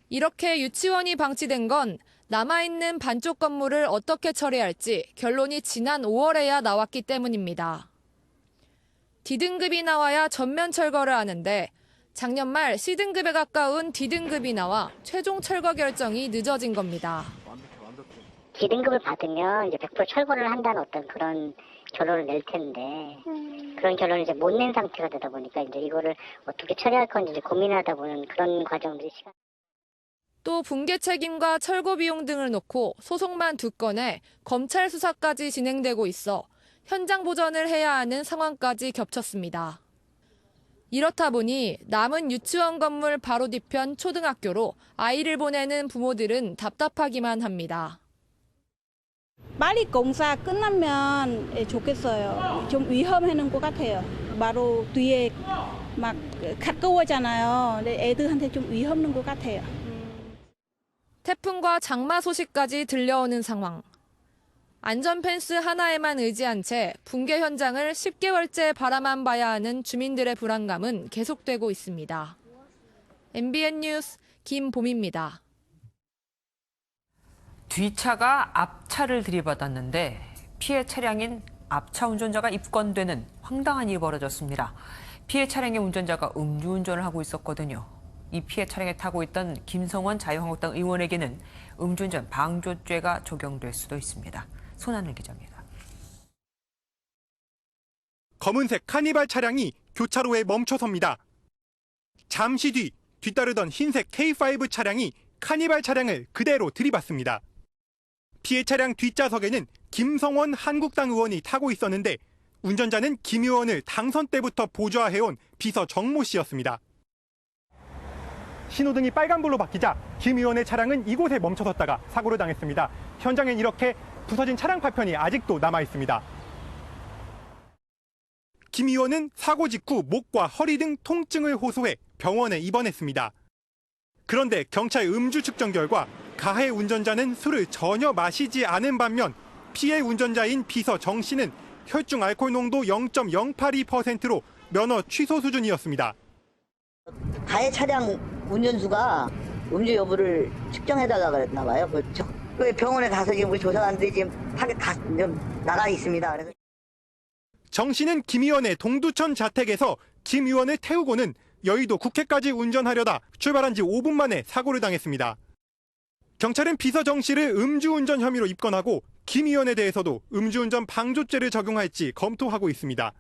이렇게 유치원이 방치된 건 남아있는 반쪽 건물을 어떻게 처리할지 결론이 지난 5월에야 나왔기 때문입니다. D등급이 나와야 전면 철거를 하는데 작년 말 C등급에 가까운 D등급이 나와 최종 철거 결정이 늦어진 겁니다. D등급을 받으면 이제 100% 철거를 한다는 어떤 그런 결론을 낼 텐데 그런 결론을 이제 못 낸 상태가 되다 보니까 이제 이거를 어떻게 처리할 건지 이제 고민하다 보는 그런 과정들이 시간. 또 붕괴 책임과 철거 비용 등을 놓고 소송만 2건에 검찰 수사까지 진행되고 있어 현장 보전을 해야 하는 상황까지 겹쳤습니다. 이렇다 보니 남은 유치원 건물 바로 뒤편 초등학교로 아이를 보내는 부모들은 답답하기만 합니다. 빨리 공사 끝나면 좋겠어요. 좀 위험하는 것 같아요. 바로 뒤에 막 가까워잖아요. 근데 애들한테 좀 위험한 것 같아요. 태풍과 장마 소식까지 들려오는 상황. 안전 펜스 하나에만 의지한 채 붕괴 현장을 10개월째 바라만 봐야 하는 주민들의 불안감은 계속되고 있습니다. MBN 뉴스 김봄입니다. 뒷차가 앞차를 들이받았는데 피해 차량인 앞차 운전자가 입건되는 황당한 일이 벌어졌습니다. 피해 차량의 운전자가 음주운전을 하고 있었거든요. 이 피해 차량에 타고 있던 김성원 자유한국당 의원에게는 음주운전 방조죄가 적용될 수도 있습니다. 손하늘 기자입니다. 검은색 카니발 차량이 교차로에 멈춰섭니다. 잠시 뒤 뒤따르던 흰색 K5 차량이 카니발 차량을 그대로 들이받습니다. 피해 차량 뒷좌석에는 김성원 한국당 의원이 타고 있었는데 운전자는 김 의원을 당선 때부터 보좌해온 비서 정모 씨였습니다. 신호등이 빨간불로 바뀌자 김 의원의 차량은 이곳에 멈춰섰다가 사고를 당했습니다. 현장엔 이렇게 부서진 차량 파편이 아직도 남아 있습니다. 김 의원은 사고 직후 목과 허리 등 통증을 호소해 병원에 입원했습니다. 그런데 경찰 음주 측정 결과 가해 운전자는 술을 전혀 마시지 않은 반면 피해 운전자인 비서 정 씨는 혈중 알코올 농도 0.082%로 면허 취소 수준이었습니다. 가해 차량 운전수가 음주 여부를 측정해달라고 그랬나 봐요. 그 병원에 가서 지금 우리 조사하는데 지금 나가 있습니다. 그래서. 정 씨는 김 의원의 동두천 자택에서 김 의원을 태우고는 여의도 국회까지 운전하려다 출발한 지 5분 만에 사고를 당했습니다. 경찰은 비서 정 씨를 음주운전 혐의로 입건하고 김 의원에 대해서도 음주운전 방조죄를 적용할지 검토하고 있습니다.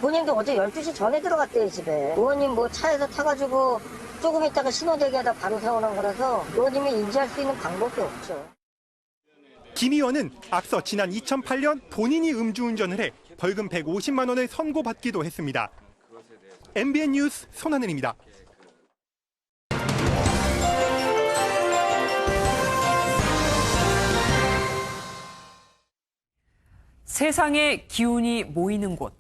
본인도 어제 12시 전에 들어갔대요, 집에. 의원님 뭐 차에서 타가지고 조금 있다가 신호 대기하다 바로 세우는 거라서 의원님이 인지할 수 있는 방법이 없죠. 김 의원은 앞서 지난 2008년 본인이 음주운전을 해 벌금 150만 원을 선고받기도 했습니다. MBN 뉴스 손하늘입니다. 세상의 기운이 모이는 곳.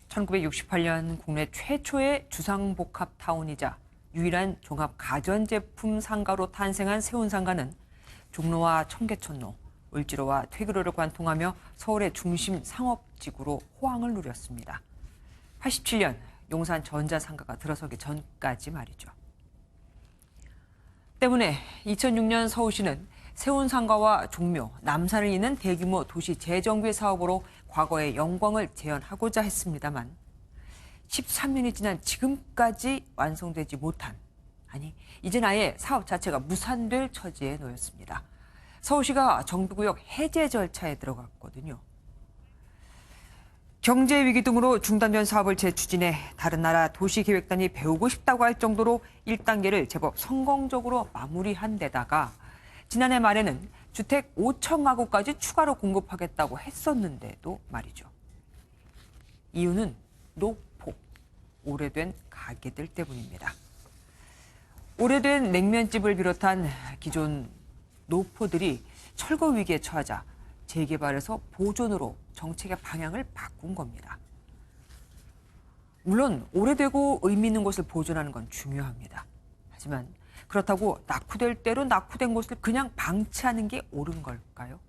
1968년 국내 최초의 주상복합타운이자 유일한 종합 가전제품 상가로 탄생한 세운상가는 종로와 청계천로, 을지로와 퇴교로를 관통하며 서울의 중심 상업지구로 호황을 누렸습니다. 87년 용산 전자상가가 들어서기 전까지 말이죠. 때문에 2006년 서울시는 세운상가와 종묘, 남산을 잇는 대규모 도시 재정비 사업으로 과거의 영광을 재현하고자 했습니다만 13년이 지난 지금까지 완성되지 못한, 아니 이젠 아예 사업 자체가 무산될 처지에 놓였습니다. 서울시가 정비구역 해제 절차에 들어갔거든요. 경제 위기 등으로 중단된 사업을 재추진해 다른 나라 도시계획단이 배우고 싶다고 할 정도로 1단계를 제법 성공적으로 마무리한 데다가 지난해 말에는 주택 5천 가구까지 추가로 공급하겠다고 했었는데도 말이죠. 이유는 노포, 오래된 가게들 때문입니다. 오래된 냉면집을 비롯한 기존 노포들이 철거 위기에 처하자 재개발에서 보존으로 정책의 방향을 바꾼 겁니다. 물론 오래되고 의미 있는 곳을 보존하는 건 중요합니다. 하지만 그렇다고 낙후될 대로 낙후된 곳을 그냥 방치하는 게 옳은 걸까요?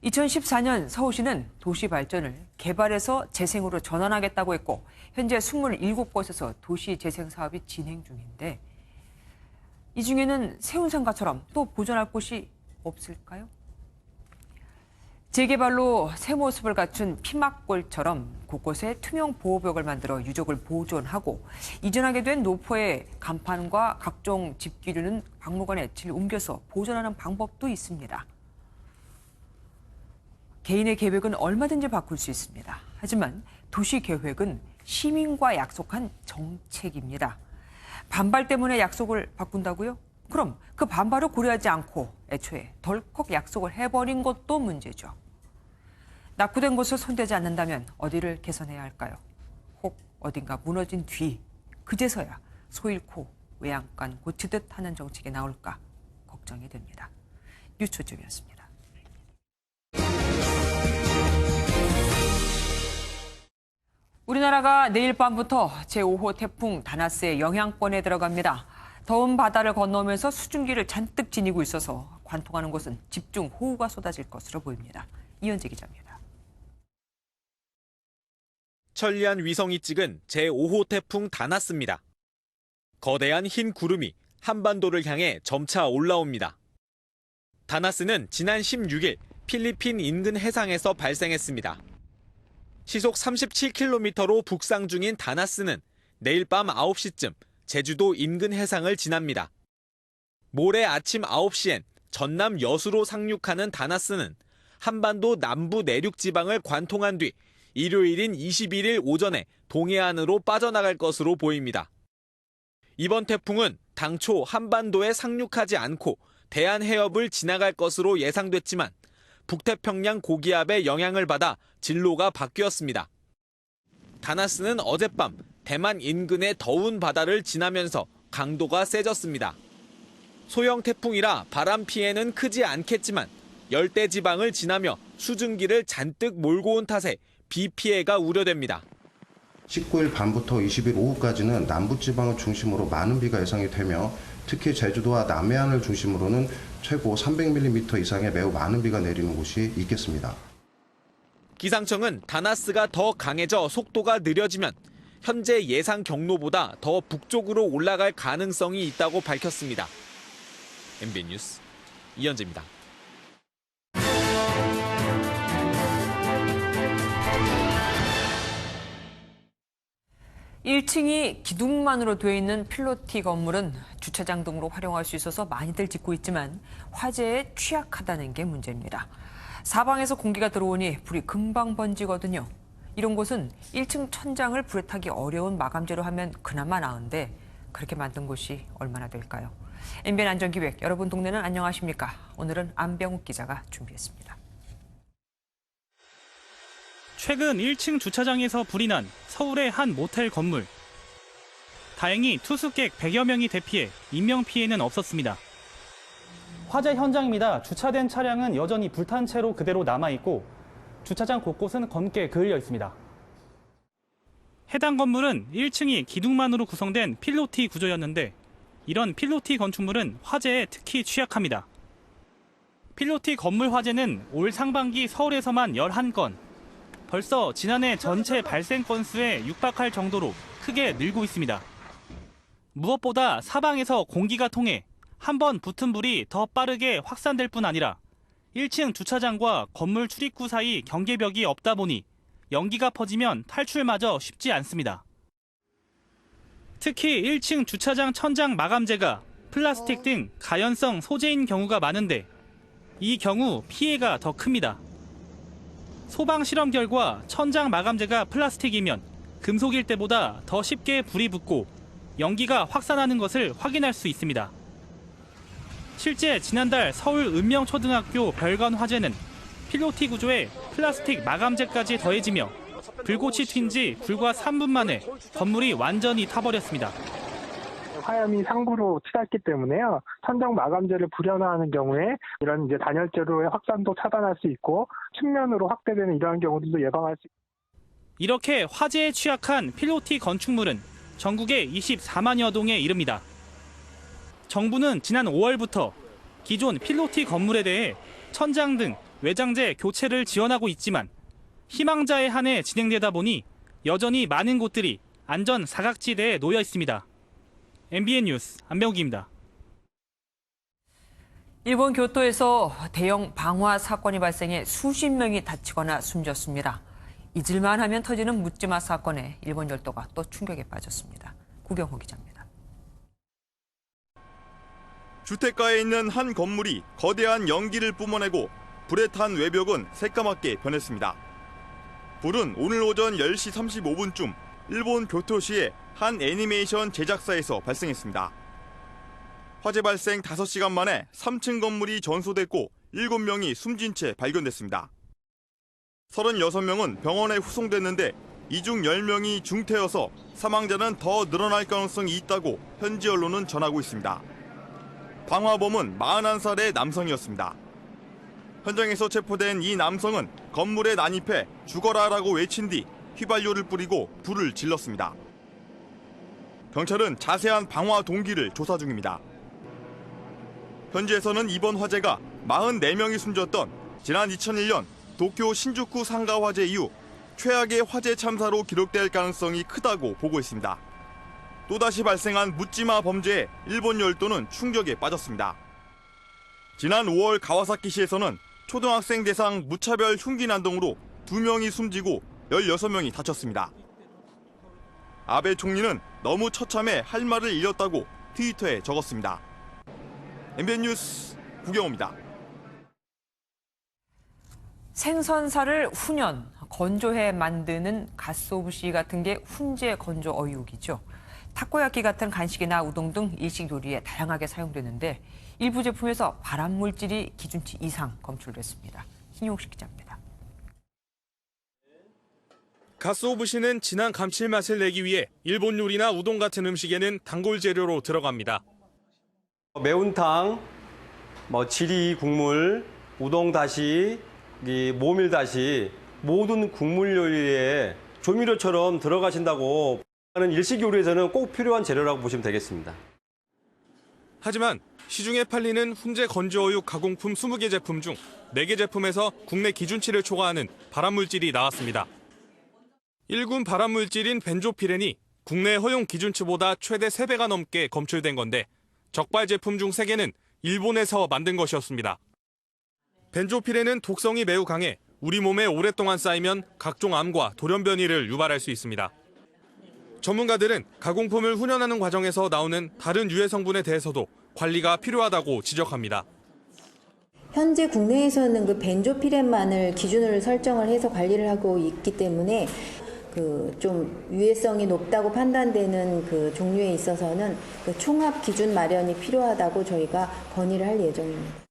2014년 서울시는 도시 발전을 개발에서 재생으로 전환하겠다고 했고 현재 27곳에서 도시 재생 사업이 진행 중인데 이 중에는 세운상가처럼 또 보존할 곳이 없을까요? 재개발로 새 모습을 갖춘 피막골처럼 곳곳에 투명 보호벽을 만들어 유적을 보존하고 이전하게 된 노포의 간판과 각종 집기류는 박물관에 옮겨서 보존하는 방법도 있습니다. 개인의 계획은 얼마든지 바꿀 수 있습니다. 하지만 도시계획은 시민과 약속한 정책입니다. 반발 때문에 약속을 바꾼다고요? 그럼 그 반발을 고려하지 않고 애초에 덜컥 약속을 해버린 것도 문제죠. 낙후된 곳을 손대지 않는다면 어디를 개선해야 할까요? 혹 어딘가 무너진 뒤 그제서야 소 잃고 외양간 고치듯 하는 정책이 나올까 걱정이 됩니다. 뉴초점이었습니다. 우리나라가 내일 밤부터 제5호 태풍 다나스의 영향권에 들어갑니다. 더운 바다를 건너오면서 수증기를 잔뜩 지니고 있어서 관통하는 곳은 집중 호우가 쏟아질 것으로 보입니다. 이현재 기자입니다. 천리안 위성이 찍은 제5호 태풍 다나스입니다. 거대한 흰 구름이 한반도를 향해 점차 올라옵니다. 다나스는 지난 16일 필리핀 인근 해상에서 발생했습니다. 시속 37km로 북상 중인 다나스는 내일 밤 9시쯤 제주도 인근 해상을 지납니다. 모레 아침 9시엔 전남 여수로 상륙하는 다나스는 한반도 남부 내륙 지방을 관통한 뒤 일요일인 21일 오전에 동해안으로 빠져나갈 것으로 보입니다. 이번 태풍은 당초 한반도에 상륙하지 않고 대한 해협을 지나갈 것으로 예상됐지만 북태평양 고기압의 영향을 받아 진로가 바뀌었습니다. 다나스는 어젯밤 대만 인근의 더운 바다를 지나면서 강도가 세졌습니다. 소형 태풍이라 바람 피해는 크지 않겠지만 열대 지방을 지나며 수증기를 잔뜩 몰고 온 탓에 비 피해가 우려됩니다. 19일 밤부터 20일 오후까지는 남부지방을 중심으로 많은 비가 예상이 되며 특히 제주도와 남해안을 중심으로는 최고 300mm 이상의 매우 많은 비가 내리는 곳이 있겠습니다. 기상청은 다나스가 더 강해져 속도가 느려지면 현재 예상 경로보다 더 북쪽으로 올라갈 가능성이 있다고 밝혔습니다. MBN 뉴스 이현재입니다. 1층이 기둥만으로 되어 있는 필로티 건물은 주차장 등으로 활용할 수 있어서 많이들 짓고 있지만 화재에 취약하다는 게 문제입니다. 사방에서 공기가 들어오니 불이 금방 번지거든요. 이런 곳은 1층 천장을 불에 타기 어려운 마감재로 하면 그나마 나은데 그렇게 만든 곳이 얼마나 될까요? MBN 안전기획, 여러분 동네는 안녕하십니까? 오늘은 안병욱 기자가 준비했습니다. 최근 1층 주차장에서 불이 난 서울의 한 모텔 건물. 다행히 투숙객 100여 명이 대피해 인명피해는 없었습니다. 화재 현장입니다. 주차된 차량은 여전히 불탄 채로 그대로 남아있고 주차장 곳곳은 검게 그을려 있습니다. 해당 건물은 1층이 기둥만으로 구성된 필로티 구조였는데 이런 필로티 건축물은 화재에 특히 취약합니다. 필로티 건물 화재는 올 상반기 서울에서만 11건, 벌써 지난해 전체 발생 건수에 육박할 정도로 크게 늘고 있습니다. 무엇보다 사방에서 공기가 통해 한 번 붙은 불이 더 빠르게 확산될 뿐 아니라 1층 주차장과 건물 출입구 사이 경계벽이 없다 보니 연기가 퍼지면 탈출마저 쉽지 않습니다. 특히 1층 주차장 천장 마감재가 플라스틱 등 가연성 소재인 경우가 많은데 이 경우 피해가 더 큽니다. 소방 실험 결과 천장 마감재가 플라스틱이면 금속일 때보다 더 쉽게 불이 붙고 연기가 확산하는 것을 확인할 수 있습니다. 실제 지난달 서울 읍명초등학교 별관 화재는 필로티 구조에 플라스틱 마감재까지 더해지며 불꽃이 튄 지 불과 3분 만에 건물이 완전히 타버렸습니다. 화염이 상부로 치닫기 때문에요. 천장 마감재를 불연화하는 경우에 이런 이제 단열재로의 확산도 차단할 수 있고 측면으로 확대되는 이러한 경우들도 예방할 수 있습니다. 이렇게 화재에 취약한 필로티 건축물은 전국에 24만여 동에 이릅니다. 정부는 지난 5월부터 기존 필로티 건물에 대해 천장 등 외장재 교체를 지원하고 있지만 희망자에 한해 진행되다 보니 여전히 많은 곳들이 안전 사각지대에 놓여 있습니다. MBN 뉴스 안병욱입니다. 일본 교토에서 대형 방화 사건이 발생해 수십 명이 다치거나 숨졌습니다. 잊을만 하면 터지는 묻지마 사건에 일본 열도가 또 충격에 빠졌습니다. 구경호 기자입니다. 주택가에 있는 한 건물이 거대한 연기를 뿜어내고 불에 탄 외벽은 새까맣게 변했습니다. 불은 오늘 오전 10시 35분쯤 일본 교토시의 한 애니메이션 제작사에서 발생했습니다. 화재 발생 5시간 만에 3층 건물이 전소됐고 7명이 숨진 채 발견됐습니다. 36명은 병원에 후송됐는데 이 중 10명이 중태여서 사망자는 더 늘어날 가능성이 있다고 현지 언론은 전하고 있습니다. 방화범은 41살의 남성이었습니다. 현장에서 체포된 이 남성은 건물에 난입해 죽어라라고 외친 뒤 휘발유를 뿌리고 불을 질렀습니다. 경찰은 자세한 방화 동기를 조사 중입니다. 현지에서는 이번 화재가 44명이 숨졌던 지난 2001년 도쿄 신주쿠 상가 화재 이후 최악의 화재 참사로 기록될 가능성이 크다고 보고 있습니다. 또다시 발생한 묻지마 범죄에 일본 열도는 충격에 빠졌습니다. 지난 5월 가와사키시에서는 초등학생 대상 무차별 흉기 난동으로 2명이 숨지고 16명이 다쳤습니다. 아베 총리는 너무 처참해 할 말을 잃었다고 트위터에 적었습니다. MBN 뉴스 구경호입니다. 생선살을 훈연, 건조해 만드는 갓소부시 같은 게 훈제 건조 어육이죠. 타코야키 같은 간식이나 우동 등 일식 요리에 다양하게 사용되는데 일부 제품에서 발암물질이 기준치 이상 검출됐습니다. 신용식 기자입니다. 갓소부시는 진한 감칠맛을 내기 위해 일본 요리나 우동 같은 음식에는 단골 재료로 들어갑니다. 매운탕, 지리 국물, 우동 다시, 모밀 다시 모든 국물 요리에 조미료처럼 들어가신다고 하는 일식 요리에서는 꼭 필요한 재료라고 보시면 되겠습니다. 하지만 시중에 팔리는 훈제 건조어육 가공품 20개 제품 중 4개 제품에서 국내 기준치를 초과하는 발암물질이 나왔습니다. 1군 발암물질인 벤조피렌이 국내 허용 기준치보다 최대 3배가 넘게 검출된 건데 적발 제품 중 3개는 일본에서 만든 것이었습니다. 벤조피렌은 독성이 매우 강해 우리 몸에 오랫동안 쌓이면 각종 암과 돌연변이를 유발할 수 있습니다. 전문가들은 가공품을 훈연하는 과정에서 나오는 다른 유해 성분에 대해서도 관리가 필요하다고 지적합니다. 현재 국내에서는 그 벤조피렌만을 기준으로 설정을 해서 관리를 하고 있기 때문에 좀 유해성이 높다고 판단되는 그 종류에 있어서는 그 총합 기준 마련이 필요하다고 저희가 건의를 할 예정입니다.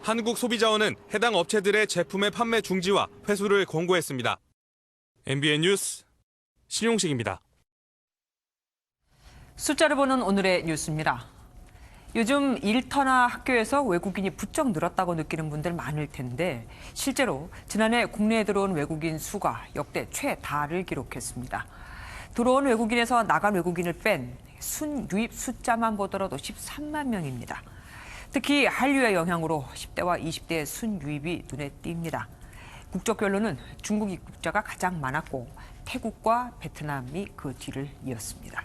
한국소비자원은 해당 업체들의 제품의 판매 중지와 회수를 권고했습니다. MBN 뉴스 신용식입니다. 숫자를 보는 오늘의 뉴스입니다. 요즘 일터나 학교에서 외국인이 부쩍 늘었다고 느끼는 분들 많을 텐데 실제로 지난해 국내에 들어온 외국인 수가 역대 최다를 기록했습니다. 들어온 외국인에서 나간 외국인을 뺀 순유입 숫자만 보더라도 13만 명입니다. 특히 한류의 영향으로 10대와 20대의 순유입이 눈에 띕니다. 국적별로는 중국 입국자가 가장 많았고 태국과 베트남이 그 뒤를 이었습니다.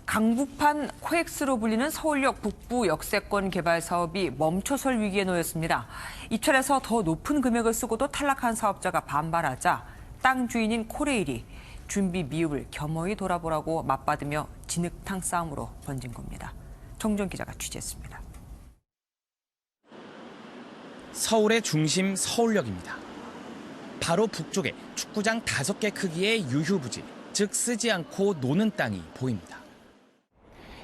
강북판 코엑스로 불리는 서울역 북부 역세권 개발 사업이 멈춰설 위기에 놓였습니다. 입찰에서 더 높은 금액을 쓰고도 탈락한 사업자가 반발하자 땅 주인인 코레일이 준비 미흡을 겸허히 돌아보라고 맞받으며 진흙탕 싸움으로 번진 겁니다. 정정 기자가 취재했습니다. 서울의 중심 서울역입니다. 바로 북쪽에 축구장 5개 크기의 유휴부지, 즉 쓰지 않고 노는 땅이 보입니다.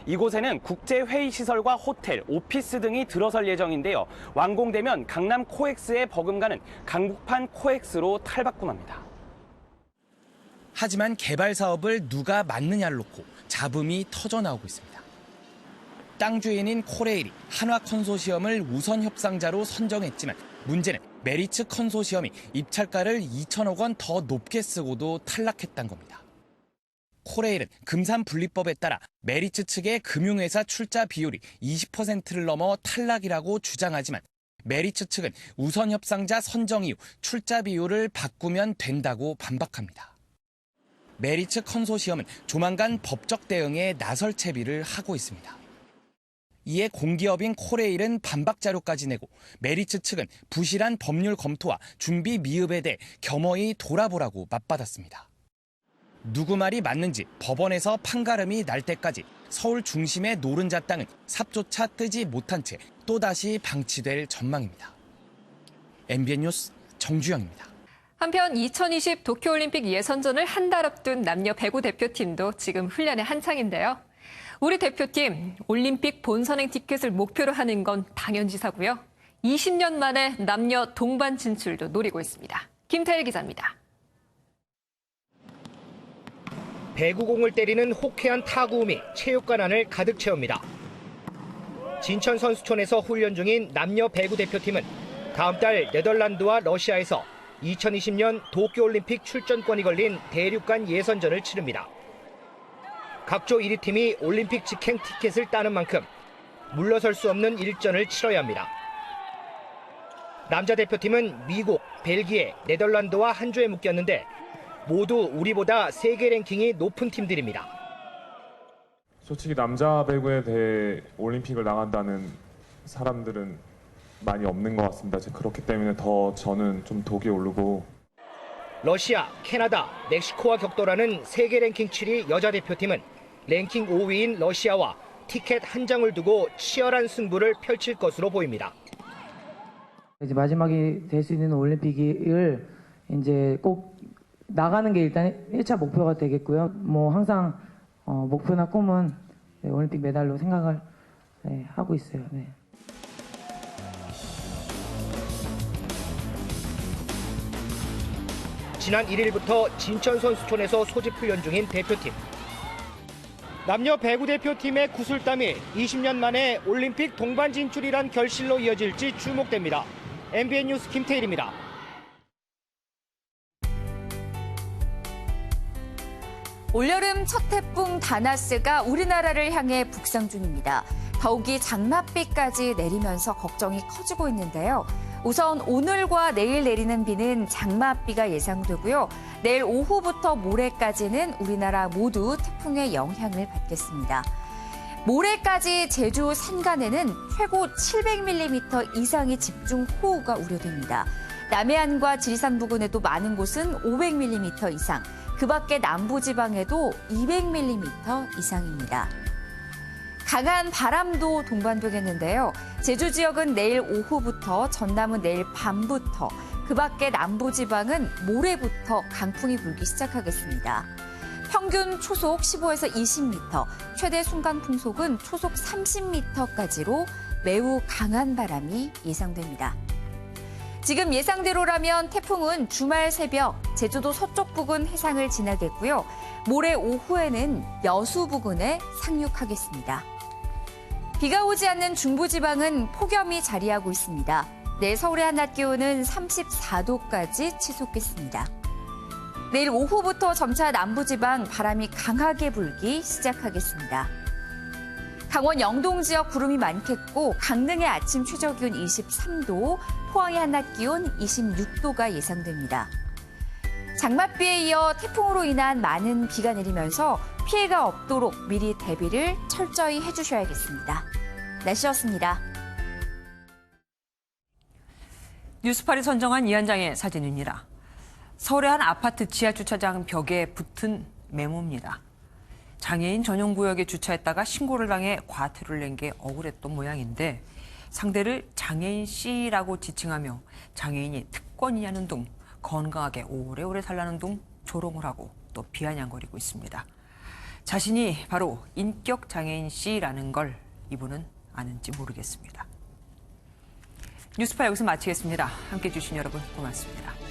이곳에는 국제회의시설과 호텔, 오피스 등이 들어설 예정인데요. 완공되면 강남 코엑스에 버금가는 강북판 코엑스로 탈바꿈합니다. 하지만 개발 사업을 누가 맡느냐를 놓고 잡음이 터져나오고 있습니다. 땅 주인인 코레일이 한화 컨소시엄을 우선 협상자로 선정했지만 문제는 메리츠 컨소시엄이 입찰가를 2천억 원 더 높게 쓰고도 탈락했다는 겁니다. 코레일은 금산분리법에 따라 메리츠 측의 금융회사 출자 비율이 20%를 넘어 탈락이라고 주장하지만 메리츠 측은 우선 협상자 선정 이후 출자 비율을 바꾸면 된다고 반박합니다. 메리츠 컨소시엄은 조만간 법적 대응에 나설 채비를 하고 있습니다. 이에 공기업인 코레일은 반박 자료까지 내고 메리츠 측은 부실한 법률 검토와 준비 미흡에 대해 겸허히 돌아보라고 맞받았습니다. 누구 말이 맞는지 법원에서 판가름이 날 때까지 서울 중심의 노른자 땅은 삽조차 뜨지 못한 채 또다시 방치될 전망입니다. MBN 뉴스 정주영입니다. 한편 2020 도쿄올림픽 예선전을 한 달 앞둔 남녀 배구 대표팀도 지금 훈련의 한창인데요. 우리 대표팀 올림픽 본선행 티켓을 목표로 하는 건 당연지사고요. 20년 만에 남녀 동반 진출도 노리고 있습니다. 김태일 기자입니다. 배구공을 때리는 호쾌한 타구음이 체육관 안을 가득 채웁니다. 진천 선수촌에서 훈련 중인 남녀 배구 대표팀은 다음 달 네덜란드와 러시아에서 2020년 도쿄올림픽 출전권이 걸린 대륙간 예선전을 치릅니다. 각조 1위 팀이 올림픽 직행 티켓을 따는 만큼 물러설 수 없는 일전을 치러야 합니다. 남자 대표팀은 미국, 벨기에, 네덜란드와 한 조에 묶였는데 모두 우리보다 세계 랭킹이 높은 팀들입니다. 솔직히 남자 배구에 대해 올림픽을 나간다는 사람들은 많이 없는 것 같습니다. 그렇기 때문에 더 저는 좀 독이 오르고. 러시아, 캐나다, 멕시코와 격돌하는 세계 랭킹 7위 여자 대표팀은 랭킹 5위인 러시아와 티켓 한 장을 두고 치열한 승부를 펼칠 것으로 보입니다. 이제 마지막이 될 수 있는 올림픽을 이제 꼭 나가는 게 일단 1차 목표가 되겠고요. 뭐 항상 목표나 꿈은 올림픽 메달로 생각을 하고 있어요. 네. 지난 1일부터 진천 선수촌에서 소집 훈련 중인 대표팀. 남녀 배구 대표팀의 구슬땀이 20년 만에 올림픽 동반 진출이란 결실로 이어질지 주목됩니다. MBN 뉴스 김태일입니다. 올여름 첫 태풍 다나스가 우리나라를 향해 북상 중입니다. 더욱이 장맛비까지 내리면서 걱정이 커지고 있는데요. 우선 오늘과 내일 내리는 비는 장맛비가 예상되고요. 내일 오후부터 모레까지는 우리나라 모두 태풍의 영향을 받겠습니다. 모레까지 제주 산간에는 최고 700mm 이상의 집중호우가 우려됩니다. 남해안과 지리산 부근에도 많은 곳은 500mm 이상, 그 밖에 남부지방에도 200mm 이상입니다. 강한 바람도 동반되겠는데요. 제주 지역은 내일 오후부터, 전남은 내일 밤부터, 그 밖에 남부지방은 모레부터 강풍이 불기 시작하겠습니다. 평균 초속 15에서 20m, 최대 순간 풍속은 초속 30m까지로 매우 강한 바람이 예상됩니다. 지금 예상대로라면 태풍은 주말 새벽 제주도 서쪽 부근 해상을 지나겠고요. 모레 오후에는 여수 부근에 상륙하겠습니다. 비가 오지 않는 중부지방은 폭염이 자리하고 있습니다. 내일 서울의 한낮 기온은 34도까지 치솟겠습니다. 내일 오후부터 점차 남부지방 바람이 강하게 불기 시작하겠습니다. 강원 영동 지역 구름이 많겠고 강릉의 아침 최저기온 23도, 포항의 한낮 기온 26도가 예상됩니다. 장맛비에 이어 태풍으로 인한 많은 비가 내리면서 피해가 없도록 미리 대비를 철저히 해주셔야겠습니다. 날씨였습니다. 뉴스팔이 선정한 이 한 장의 사진입니다. 서울의 한 아파트 지하주차장 벽에 붙은 메모입니다. 장애인 전용 구역에 주차했다가 신고를 당해 과태료를 낸 게 억울했던 모양인데 상대를 장애인 C라고 지칭하며 장애인이 특권이냐는 둥, 건강하게 오래오래 살라는 둥 조롱을 하고 또 비아냥거리고 있습니다. 자신이 바로 인격 장애인 C라는 걸 이분은 아는지 모르겠습니다. 뉴스파 여기서 마치겠습니다. 함께해 주신 여러분 고맙습니다.